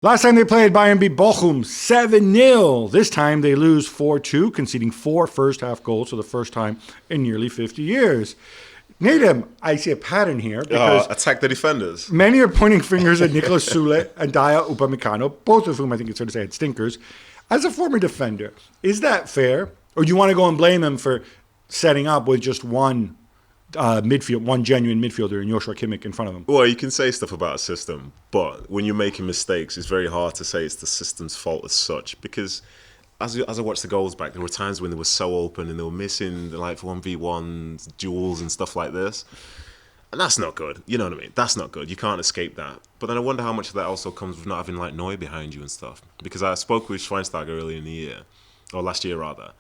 Last time they played, Bayern beat Bochum 7-0. This time they lose 4-2, conceding 4 first-half goals for the first time in nearly 50 years. Nedum, I see a pattern here. Because attack the defenders. Many are pointing fingers at Nicolas Sule and Daya Upamecano, both of whom I think it's fair to say had stinkers. As a former defender, is that fair? Or do you want to go and blame them for setting up with just one genuine midfielder in Joshua Kimmich in front of them? Well, you can say stuff about a system, but when you're making mistakes, it's very hard to say it's the system's fault as such. Because as I watched the goals back, there were times when they were so open and they were missing the 1v1 duels and stuff like this. And that's not good. You know what I mean? That's not good. You can't escape that. But then I wonder how much of that also comes with not having Neuer behind you and stuff. Because I spoke with Schweinsteiger earlier in the year, or last year rather,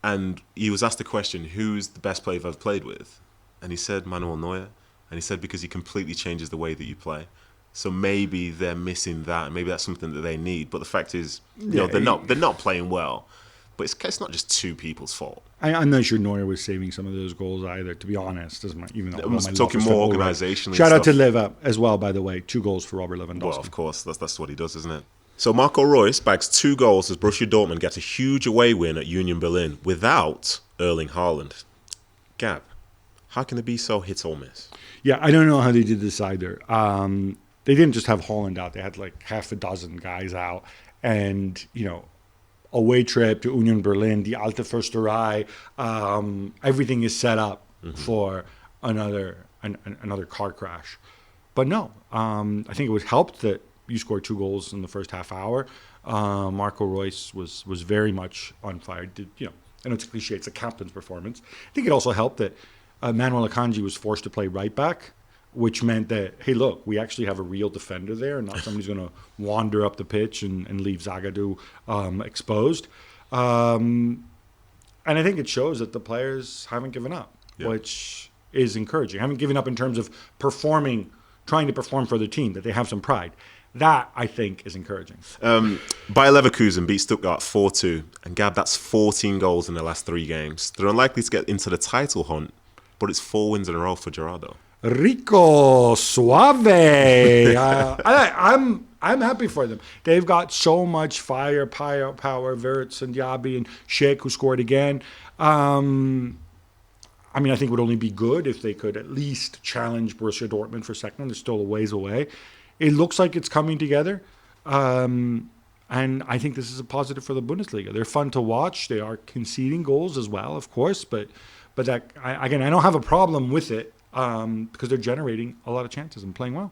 and he was asked the question, who's the best player you've ever played with? And he said Manuel Neuer. And he said because he completely changes the way that you play. So maybe they're missing that, and maybe that's something that they need. But the fact is, they're not playing well. But it's not just two people's fault. I'm not sure Neuer was saving some of those goals either, to be honest. Even though I'm talking more organisationally. Shout out to Leva as well, by the way. 2 goals for Robert Lewandowski. Well, of course, that's what he does, isn't it? So Marco Reus bags 2 goals as Borussia Dortmund gets a huge away win at Union Berlin without Erling Haaland. Gab, how can it be so hit or miss? Yeah, I don't know how they did this either. They didn't just have Haaland out. They had half a dozen guys out. And, away trip to Union Berlin, the Alte Försterei, everything is set up for another car crash. But no, I think it was helped that you scored 2 goals in the first half hour. Marco Reus was very much on fire. I know it's a cliche, it's a captain's performance. I think it also helped that Manuel Akanji was forced to play right back, which meant that, hey, look, we actually have a real defender there, and not somebody's going to wander up the pitch and leave Zagadou exposed. And I think it shows that the players haven't given up, which is encouraging. Haven't given up in terms of trying to perform for the team, that they have some pride. That, I think, is encouraging. Bayern Leverkusen beat Stuttgart 4-2. And Gab, that's 14 goals in the last 3 games. They're unlikely to get into the title hunt, but it's 4 wins in a row for Gerardo. Rico Suave. I'm happy for them. They've got so much power. Wirtz and Diaby and Sheikh, who scored again. I think it would only be good if they could at least challenge Borussia Dortmund for second. They're still a ways away. It looks like it's coming together. And I think this is a positive for the Bundesliga. They're fun to watch. They are conceding goals as well, of course. But that, I don't have a problem with it. Because they're generating a lot of chances and playing well.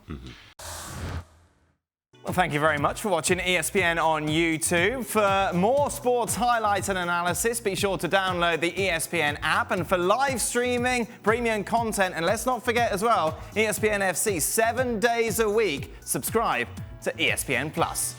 Well, thank you very much for watching ESPN on YouTube. For more sports highlights and analysis, be sure to download the ESPN app. And for live streaming, premium content, and let's not forget as well, ESPN FC 7 days a week. Subscribe to ESPN Plus.